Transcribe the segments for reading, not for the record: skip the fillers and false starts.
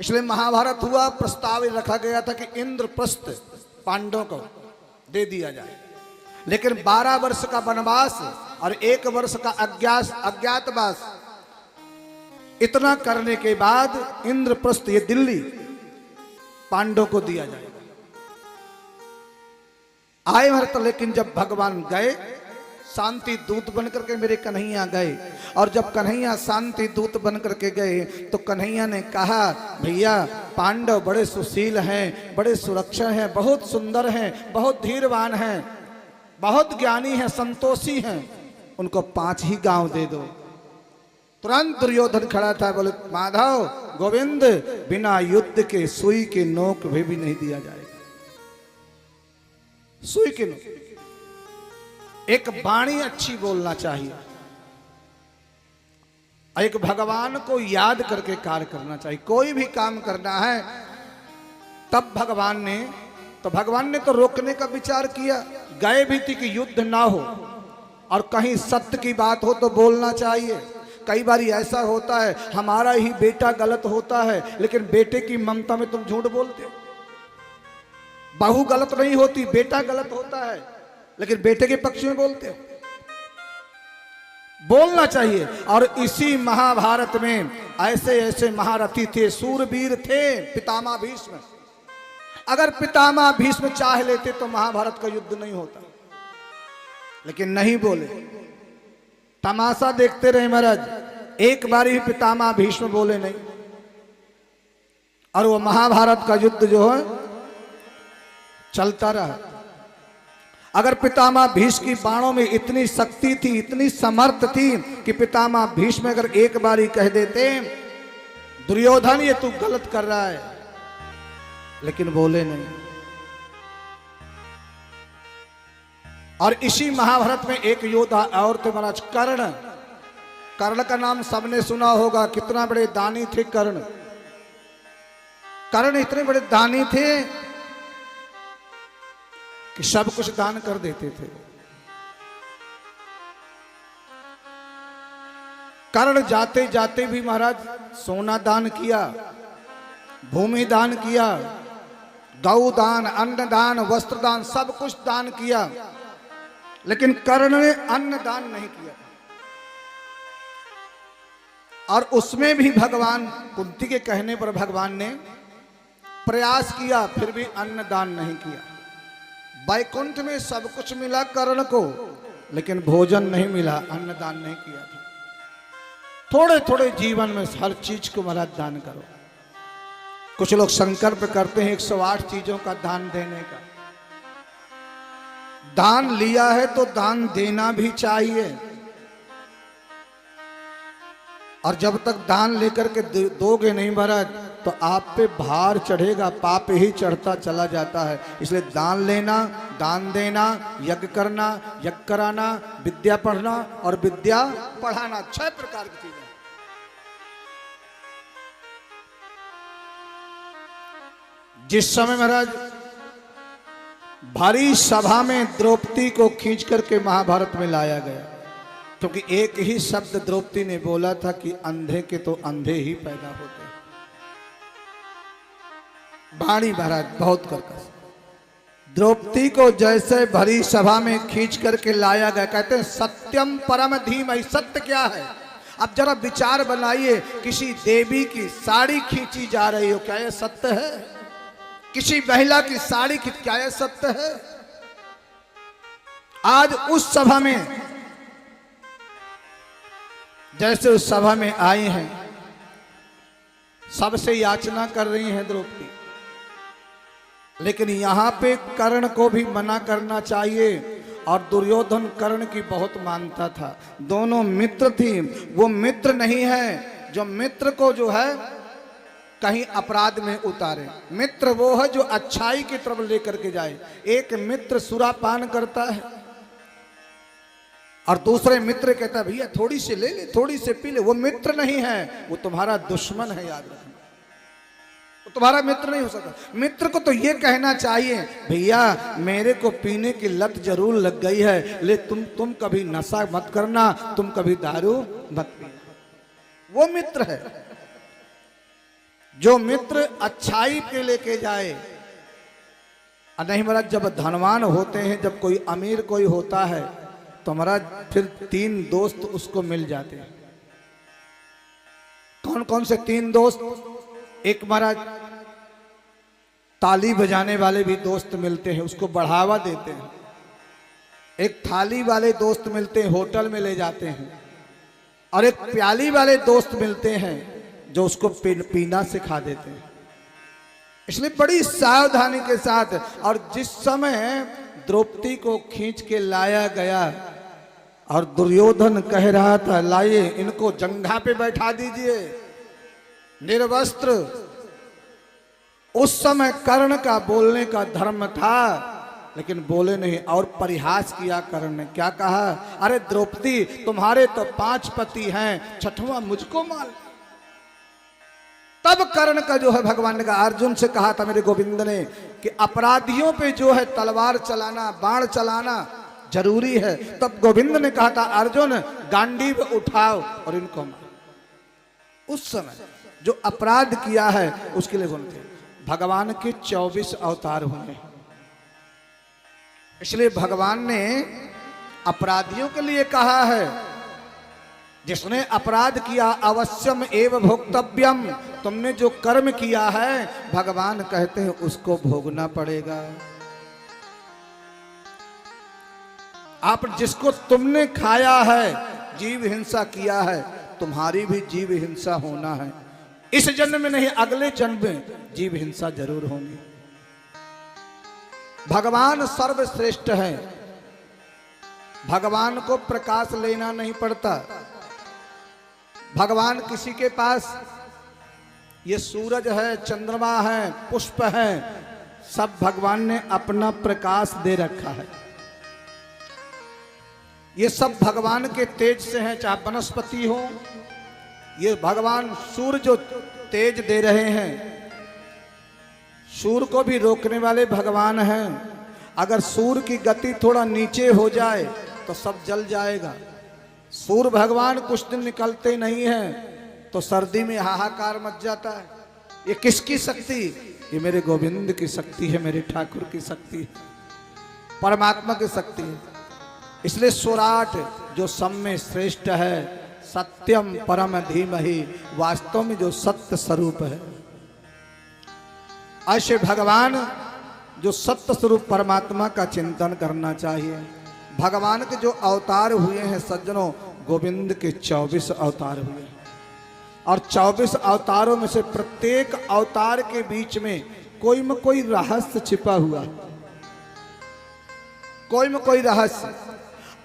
इसलिए महाभारत हुआ, प्रस्ताव रखा गया था कि इंद्रप्रस्थ पांडवों को दे दिया जाए, लेकिन 12 वर्ष का वनवास और 1 वर्ष का अज्ञातवास, इतना करने के बाद इंद्रप्रस्थ ये दिल्ली पांडवों को दिया जाएगा। आए भरत, लेकिन जब भगवान गए शांति दूत बनकर के मेरे कन्हैया गए, और जब कन्हैया शांति दूत बनकर के गए तो कन्हैया ने कहा, भैया पांडव बड़े सुशील हैं, बड़े सुरक्षित हैं, बहुत सुंदर हैं, बहुत धीरवान हैं, बहुत ज्ञानी हैं, संतोषी हैं, उनको 5 ही गांव दे दो। तुरंत दुर्योधन खड़ा था, बोले माधव गोविंद, बिना युद्ध के सुई के नोक भी नहीं दिया जाएगा। सुई के नोक, एक वाणी अच्छी बोलना चाहिए, एक भगवान को याद करके कार्य करना चाहिए। कोई भी काम करना है तब भगवान ने तो रोकने का विचार किया, गए भी थी कि युद्ध ना हो, और कहीं सत्य की बात हो तो बोलना चाहिए। कई बार ऐसा होता है, हमारा ही बेटा गलत होता है, लेकिन बेटे की ममता में तुम झूठ बोलते हो। बहू गलत नहीं होती, बेटा गलत होता है, लेकिन बेटे के पक्ष में बोलते हो। बोलना चाहिए। और इसी महाभारत में ऐसे ऐसे महारथी थे, सूरवीर थे, पितामह भीष्म। अगर पितामह भीष्म चाह लेते तो महाभारत का युद्ध नहीं होता, लेकिन नहीं बोले, तमाशा देखते रहे महाराज। एक बार ही पितामह भीष्म बोले नहीं, और वो महाभारत का युद्ध जो है चलता रहा। अगर पितामह भीष्म की बाणों में इतनी शक्ति थी, इतनी समर्थ थी कि पितामह भीष्म अगर एक बार ही कह देते, दुर्योधन ये तू गलत कर रहा है, लेकिन बोले नहीं। और इसी महाभारत में एक योद्धा और थे महाराज, कर्ण। कर्ण का नाम सबने सुना होगा, कितना बड़े दानी थे कर्ण। कर्ण इतने बड़े दानी थे कि सब कुछ दान कर देते थे। कर्ण जाते जाते भी महाराज सोना दान किया, भूमि दान किया, गौ दान, अन्न दान, वस्त्र दान, सब कुछ दान किया, लेकिन कर्ण ने अन्न दान नहीं किया। और उसमें भी भगवान कुंती के कहने पर भगवान ने प्रयास किया, फिर भी अन्न दान नहीं किया। वैकुंठ में सब कुछ मिला कर्ण को, लेकिन भोजन नहीं मिला, अन्न दान नहीं किया था। थोड़े थोड़े जीवन में हर चीज को महाराज दान करो। कुछ लोग संकल्प करते हैं 108 चीजों का दान देने का। दान लिया है तो दान देना भी चाहिए, और जब तक दान लेकर के दोगे नहीं महाराज तो आप पे भार चढ़ेगा, पाप ही चढ़ता चला जाता है। इसलिए दान लेना, दान देना, यज्ञ करना, यज्ञ कराना, विद्या पढ़ना और विद्या पढ़ाना, 6 प्रकार की चीजें। जिस समय महाराज भारी सभा में द्रौपदी को खींच करके महाभारत में लाया गया, क्योंकि एक ही शब्द द्रौपदी ने बोला था कि अंधे के तो अंधे ही पैदा होते हैं। वाणी महाराज बहुत कर्कश। द्रौपदी को जैसे भरी सभा में खींच करके लाया गया, कहते हैं सत्यम परम धीमहि, सत्य क्या है? अब जरा विचार बनाइए, किसी देवी की साड़ी खींची जा रही हो, क्या यह सत्य है? किसी महिला की साड़ी खींच, क्या यह सत्य है? आज उस सभा में जैसे उस सभा में आई हैं, सबसे याचना कर रही हैं द्रौपदी, लेकिन यहां पे कर्ण को भी मना करना चाहिए। और दुर्योधन कर्ण की बहुत मानता था, दोनों मित्र थी। वो मित्र नहीं है जो मित्र को जो है कहीं अपराध में उतारे। मित्र वो है जो अच्छाई की तरफ लेकर के जाए। एक मित्र सुरापान करता है और दूसरे मित्र कहता है भैया थोड़ी सी ले ले, थोड़ी सी पी ले। वो मित्र नहीं है, वो तुम्हारा दुश्मन है, याद रखना। वो तुम्हारा मित्र नहीं हो सकता। मित्र को तो ये कहना चाहिए भैया मेरे को पीने की लत जरूर लग गई है, ले तुम कभी नशा मत करना, तुम कभी दारू मत पीना। वो मित्र है। जो मित्र अच्छाई पे लेके जाए। और नहीं महाराज, जब धनवान होते हैं, जब कोई अमीर कोई होता है तो महाराज फिर 3 दोस्त उसको मिल जाते हैं। कौन कौन से 3 दोस्त? एक महाराज ताली बजाने वाले भी दोस्त मिलते हैं, उसको बढ़ावा देते हैं। एक थाली वाले दोस्त मिलते हैं, होटल में ले जाते हैं। और एक प्याली वाले दोस्त मिलते हैं जो उसको पीना सिखा देते हैं। इसलिए बड़ी सावधानी के साथ। और जिस समय द्रौपदी को खींच के लाया गया और दुर्योधन कह रहा था लाइए इनको जंघा पे बैठा दीजिए निर्वस्त्र, उस समय कर्ण का बोलने का धर्म था, लेकिन बोले नहीं और परिहास किया कर्ण ने। क्या कहा? अरे द्रौपदी, तुम्हारे तो 5 पति हैं, 6वां मुझको मार। तब कर्ण का जो है भगवान ने कहा, अर्जुन से कहा था मेरे गोविंद ने कि अपराधियों पे जो है तलवार चलाना, बाण चलाना जरूरी है। तब गोविंद ने कहा था अर्जुन गांडीव उठाओ और इनको मारो। उस समय जो अपराध किया है उसके लिए बोलते भगवान के 24 अवतार हुए। इसलिए भगवान ने अपराधियों के लिए कहा है, जिसने अपराध किया अवश्यम एव भोक्तव्यम, तुमने जो कर्म किया है भगवान कहते हैं उसको भोगना पड़ेगा। आप जिसको तुमने खाया है, जीव हिंसा किया है, तुम्हारी भी जीव हिंसा होना है। इस जन्म में नहीं, अगले जन्म में जीव हिंसा जरूर होगी। भगवान सर्वश्रेष्ठ है। भगवान को प्रकाश लेना नहीं पड़ता। भगवान किसी के पास ये सूरज है, चंद्रमा है, पुष्प है, सब भगवान ने अपना प्रकाश दे रखा है। ये सब भगवान के तेज से हैं, चाहे वनस्पति हो, ये भगवान सूर्य जो तेज दे रहे हैं, सूर्य को भी रोकने वाले भगवान हैं। अगर सूर्य की गति थोड़ा नीचे हो जाए तो सब जल जाएगा। सूर्य भगवान कुछ दिन निकलते नहीं हैं तो सर्दी में हाहाकार मच जाता है। ये किसकी शक्ति? ये मेरे गोविंद की शक्ति है, मेरे ठाकुर की शक्ति है, परमात्मा की शक्ति है। इसलिए सुराट जो सब में श्रेष्ठ है, सत्यम परम धीमहि, वास्तव में जो सत्य स्वरूप है। ऐसे भगवान जो सत्य स्वरूप परमात्मा का चिंतन करना चाहिए। भगवान के जो अवतार हुए हैं सज्जनों, गोविंद के 24 अवतार हुए और 24 अवतारों में से प्रत्येक अवतार के बीच में कोई में कोई रहस्य छिपा हुआ, कोई में कोई रहस्य।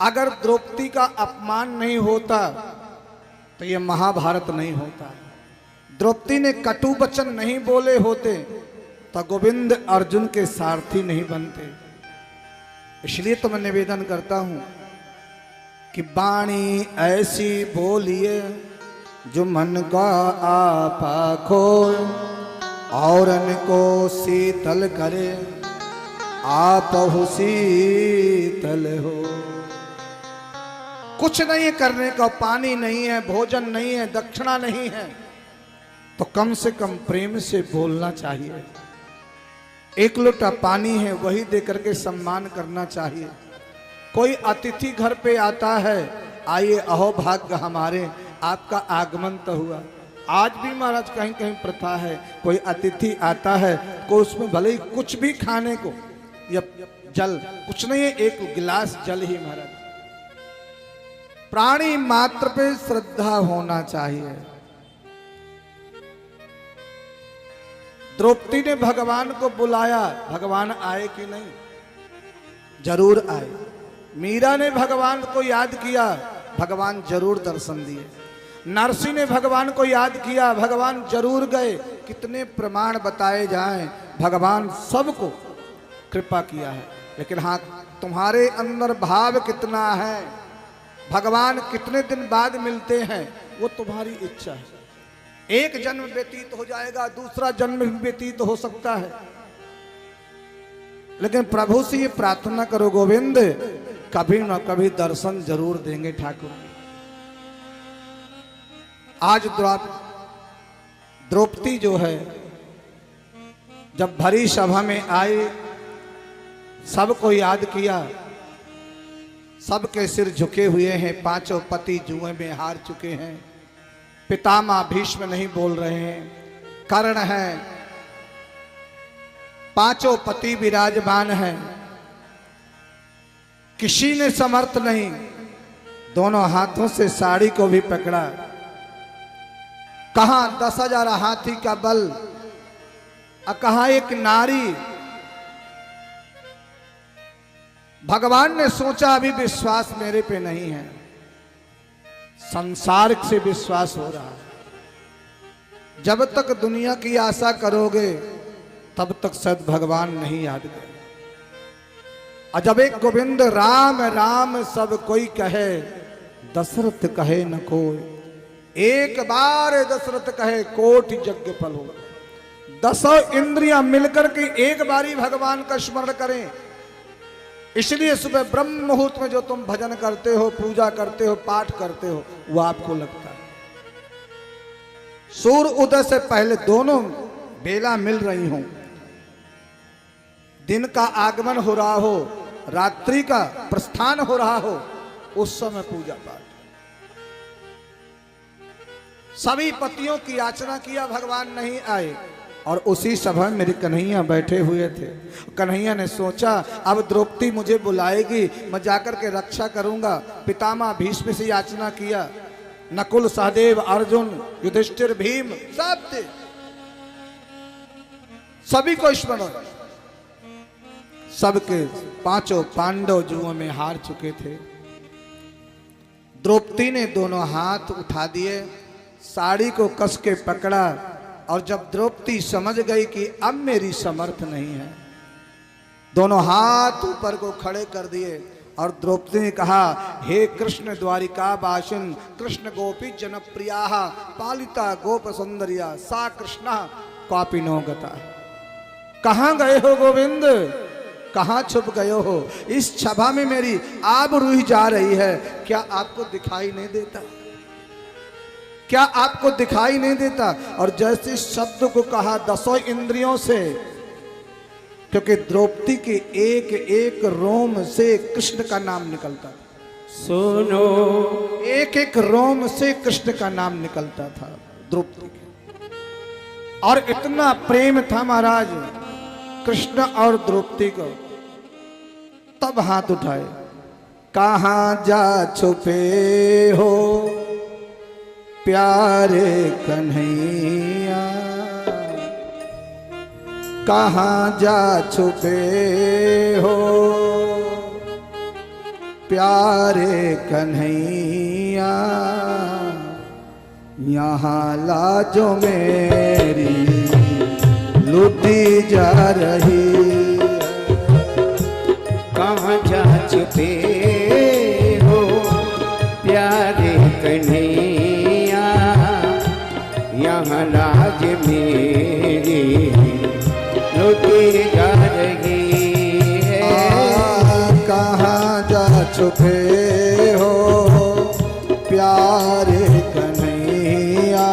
अगर द्रौपदी का अपमान नहीं होता तो ये महाभारत नहीं होता। द्रौपदी ने कटु वचन नहीं बोले होते तो गोविंद अर्जुन के सारथी नहीं बनते। इसलिए तो मैं निवेदन करता हूं कि वाणी ऐसी बोलिए जो मन का आपा खोए, औरन को शीतल करे, आप शीतल हो। कुछ नहीं करने का, पानी नहीं है, भोजन नहीं है, दक्षिणा नहीं है, तो कम से कम प्रेम से बोलना चाहिए। एक लोटा पानी है वही देकर के सम्मान करना चाहिए। कोई अतिथि घर पे आता है, आइए अहो भाग्य हमारे, आपका आगमन तो हुआ। आज भी महाराज कहीं कहीं प्रथा है, कोई अतिथि आता है को उसमें भले ही कुछ भी खाने को या जल, कुछ नहीं है, एक गिलास जल ही महाराज। प्राणी मात्र पे श्रद्धा होना चाहिए। द्रौपदी ने भगवान को बुलाया, भगवान आए कि नहीं? जरूर आए। मीरा ने भगवान को याद किया, भगवान जरूर दर्शन दिए। नरसिंह ने भगवान को याद किया, भगवान जरूर गए। कितने प्रमाण बताए जाएं, भगवान सबको कृपा किया है। लेकिन हाँ, तुम्हारे अंदर भाव कितना है, भगवान कितने दिन बाद मिलते हैं, वो तुम्हारी इच्छा है। एक जन्म व्यतीत हो जाएगा, दूसरा जन्म भी व्यतीत हो सकता है, लेकिन प्रभु से ये प्रार्थना करो, गोविंद कभी न कभी दर्शन जरूर देंगे ठाकुर। आज द्रौपदी जो है जब भरी सभा में आए, सबको याद किया, सबके सिर झुके हुए हैं, पांचों पति जुए में हार चुके हैं, पितामह भीष्म नहीं बोल रहे हैं, कर्ण है, पांचों पति विराजमान हैं, किसी ने समर्थ नहीं, दोनों हाथों से साड़ी को भी पकड़ा। कहां 10,000 हाथी का बल, कहां एक नारी। भगवान ने सोचा अभी विश्वास मेरे पे नहीं है, संसार से विश्वास हो रहा है। जब तक दुनिया की आशा करोगे तब तक शायद भगवान नहीं याद करे। और जब एक गोविंद राम राम सब कोई कहे, दशरथ कहे न कोई, एक बार दशरथ कहे कोटि यज्ञ फल हो। 10 इंद्रियां मिलकर के एक बारी भगवान का स्मरण करें। इसलिए सुबह ब्रह्म मुहूर्त में जो तुम भजन करते हो, पूजा करते हो, पाठ करते हो, वो आपको लगता है। सूर्य उदय से पहले दोनों बेला मिल रही हो, दिन का आगमन हो रहा हो, रात्रि का प्रस्थान हो रहा हो, उस समय पूजा पाठ। सभी पतियों की याचना किया, भगवान नहीं आए। और उसी सभा में मेरे कन्हैया बैठे हुए थे। कन्हैया ने सोचा अब द्रौपदी मुझे बुलाएगी, मैं जाकर के रक्षा करूंगा। पितामह भीष्म से याचना किया, नकुल सहदेव अर्जुन युधिष्ठिर भीम सब थे, सभी को स्मरण। सबके पांचों पांडव जुओं में हार चुके थे। द्रौपदी ने दोनों हाथ उठा दिए, साड़ी को कस के पकड़ा। और जब द्रौपदी समझ गई कि अब मेरी समर्थ नहीं है, दोनों हाथ ऊपर को खड़े कर दिए और द्रौपदी ने कहा, हे कृष्ण द्वारिका वासिन कृष्ण गोपी जनप्रिया पालिता गोप सुंदरिया सा कृष्ण कापी नो गता। कहां गए हो गोविंद, कहां छुप गए हो? इस सभा में मेरी आबरूह जा रही है, क्या आपको दिखाई नहीं देता? क्या आपको दिखाई नहीं देता? और जैसे शब्द को कहा 10 इंद्रियों से, क्योंकि द्रौपदी के एक एक रोम से कृष्ण का नाम निकलता था। सुनो, एक एक रोम से कृष्ण का नाम निकलता था द्रौपदी के। और इतना प्रेम था महाराज कृष्ण और द्रौपदी को। तब हाथ उठाए, कहां जा छुपे हो प्यारे कन्हैया, कहां जा छुपे हो प्यारे कन्हैया, यहाँ लाजो मेरी लुटी जा रही। कहाँ जा छुपे हो प्यारे कन्हैया, यहाँ लाज मेरी लुटी जा रही है। कहाँ जा छुपे हो प्यारे कन्हैया,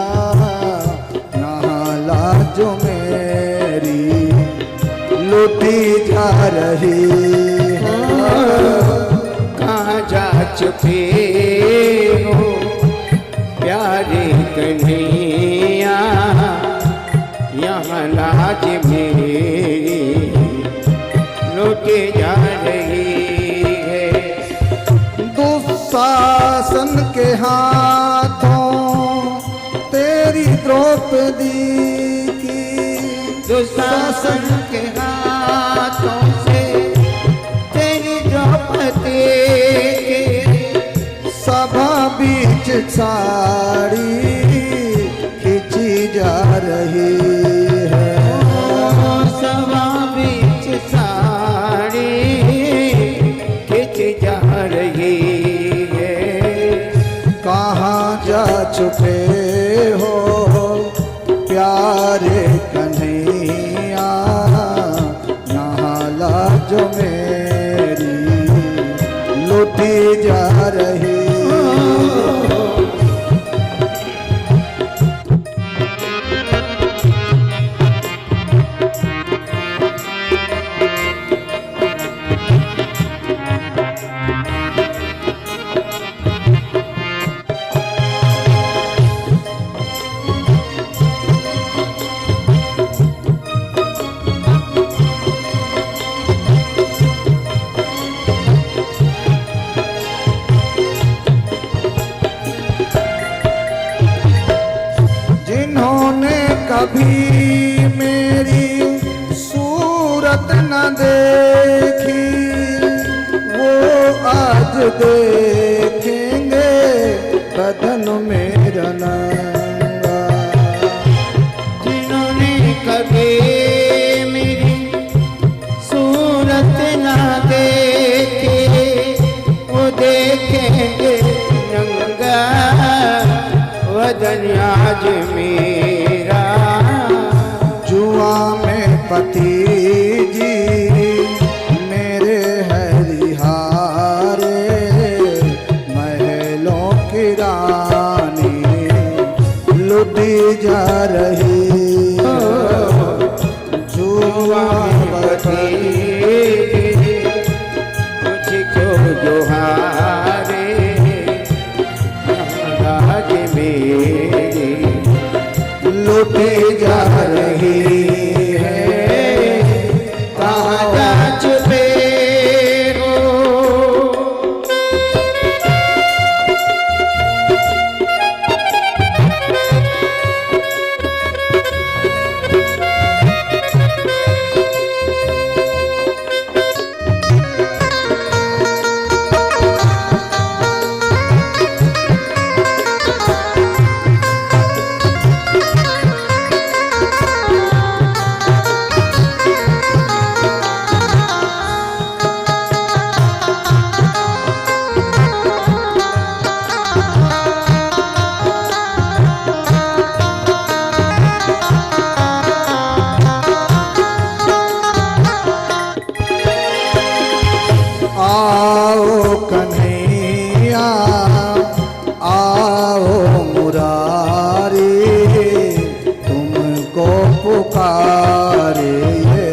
यहाँ लाज मेरी लुटी जा रही है। कहाँ जा छुपे हो प्यारे कन्हैया, यहाँ लाज मेरी लुटी जा रही है। दुशासन के हाथों तेरी द्रौपदी की, दुशासन के हाथों से तेरी द्रौपदी की, सभा बीच साड़ी खींची जा रही है। सभा बीच साड़ी खींची जा रही है। कहाँ जा छुपे हो प्यारे कन्हैया, यहाँ लाज मेरी लुटी जा रही। मेरी सूरत न देखी, वो आज देखेंगे बदन मेरा नंगा। जिन्होंने कभी मेरी सूरत ना देखे, वो देखेंगे नंगा वदन आज मेरा। जुआ में पति जी मेरे हरिहारे, महलों की रानी लुटी जा रही। जुआ में पति मुझको जोहारे राज मेरी लुटी जा रही है। कहाँ जा छुपे हो। आओ कन्हैया आओ मुरारी, तुमको पुकारे ये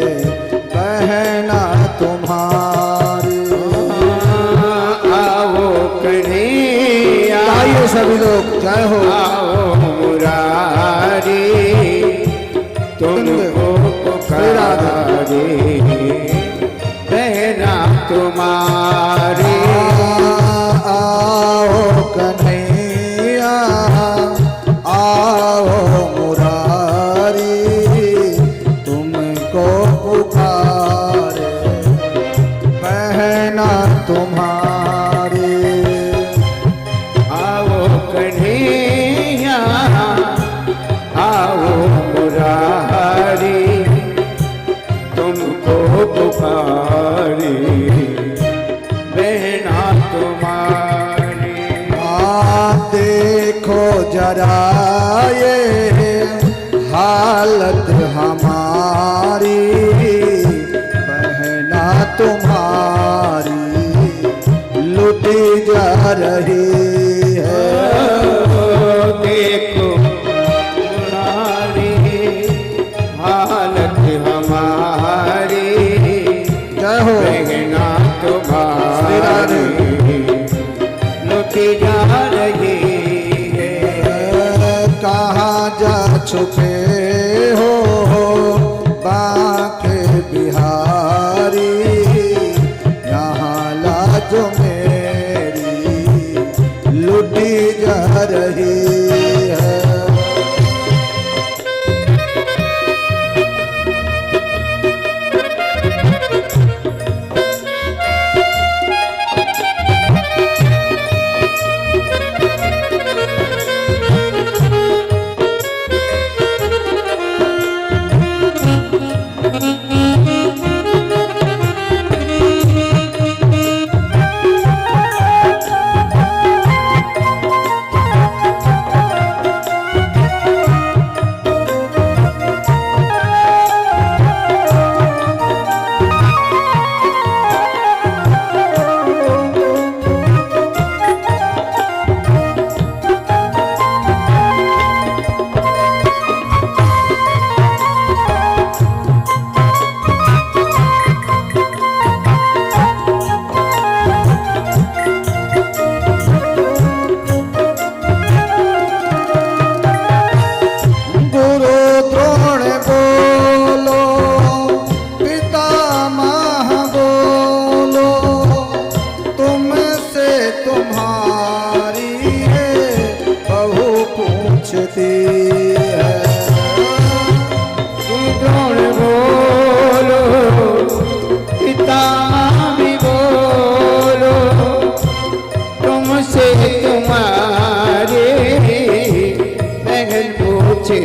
बहना तुम्हारी। आओ कन्हैया आइए सभी लोग, जय हो। आओ मुरारी तुमको पुकारे बहना तुम्हारी। आओ कन्हैया आओ मुरारी, तुमको पुकारे बहना तुम्हारी। आओ कन्हैया आओ मुरारी तुमको पुकारे बहना तुम्हारी। देखो जरा ये हालत हमारी, बहना तुम्हारी लुटी जा रही है। देखो मुरारी हालत हमारी, जय हो। बहना तुम्हारी लुटी जा रही है। कहाँ जा छुपे हो बांके बिहारी, यहाँ लाज मेरी लुटी जा रही है।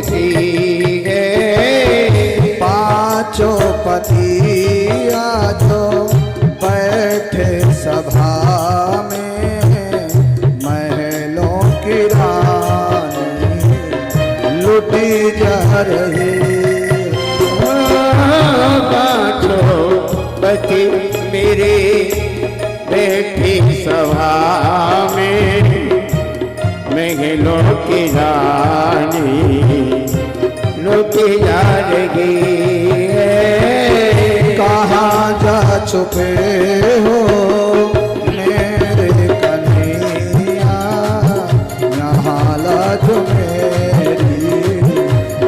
सी है। पांचों पति आजो बैठे सभा में, महलों की रानी लुटी जा रही। पांचों पति मेरे बैठी सभा में, महलों की रानी लुटी जा रही है। कहाँ जा छुपे हो मेरे कन्हैया, यहाँ लाज मेरी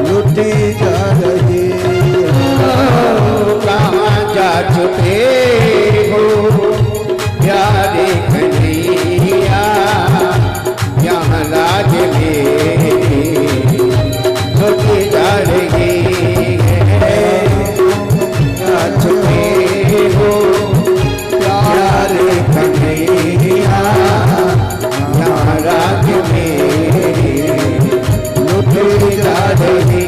लुटी जा रही है। कहाँ जा छुपे हो प्यारे कन्हैया, यहाँ लाज मेरी लुटी जा रही है। जा छुपे हो प्यारे कन्हैया, यहाँ लाज मेरी लुटी जा रही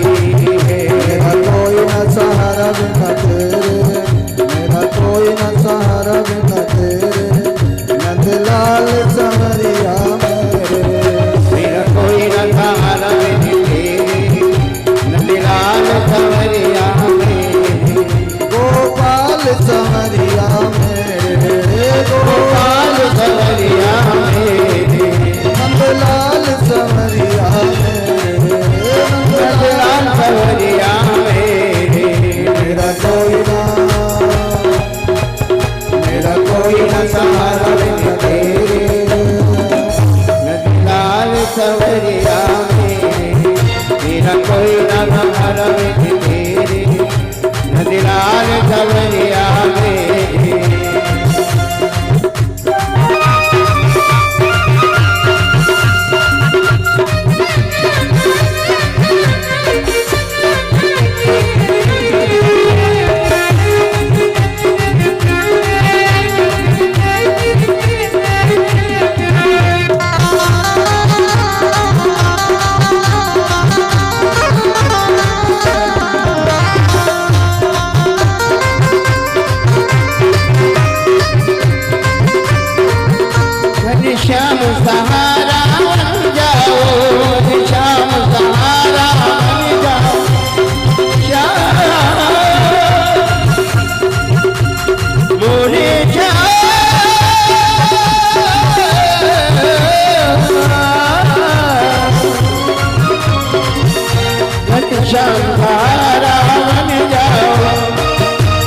है। मेरा कोई न सहारा बिना तेरे, मेरा कोई न सहारा बिना तेरे, नंदलाल संवरिया मेरे। मेरा कोई न सहारा बिना तेरे, नंदलाल संवरिया मेरे। गोपाल संवरिया मेरे, गोपाल संवरिया मेरे, नंदलाल संवरिया मेरे, नंदलाल संवरिया मेरे। मेरा कोई न सहारा बिना तेरे, नंदलाल संवरिया मेरे। मेरा कोई न सहारा बिना तेरे, नंदलाल संवरिया मेरे। श्याम सहारा बन जाओ, श्याम सहारा बन जाओ, श्याम मोरे जाओ। श्याम सहारा बन जाओ,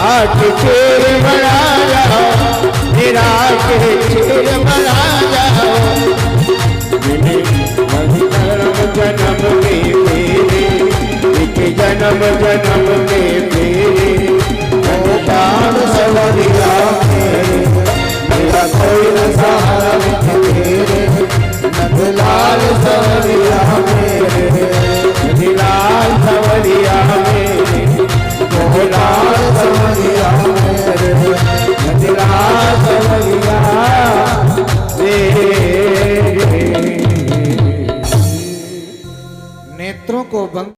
आठ चेर बना जाओ, मेरा के चेर बना जाओ। मैंने जन्म जन्म के फेरे, एक जन्म जन्म के फेरे, गोपाल संवरिया मेरे। मेरा कोई न सहारा बिना तेरे, नंदलाल संवरिया मेरे। नंदलाल संवरिया मेरे, गोपाल संवरिया मेरे, नंदलाल संवरिया मेरे। नेत्रों को बंद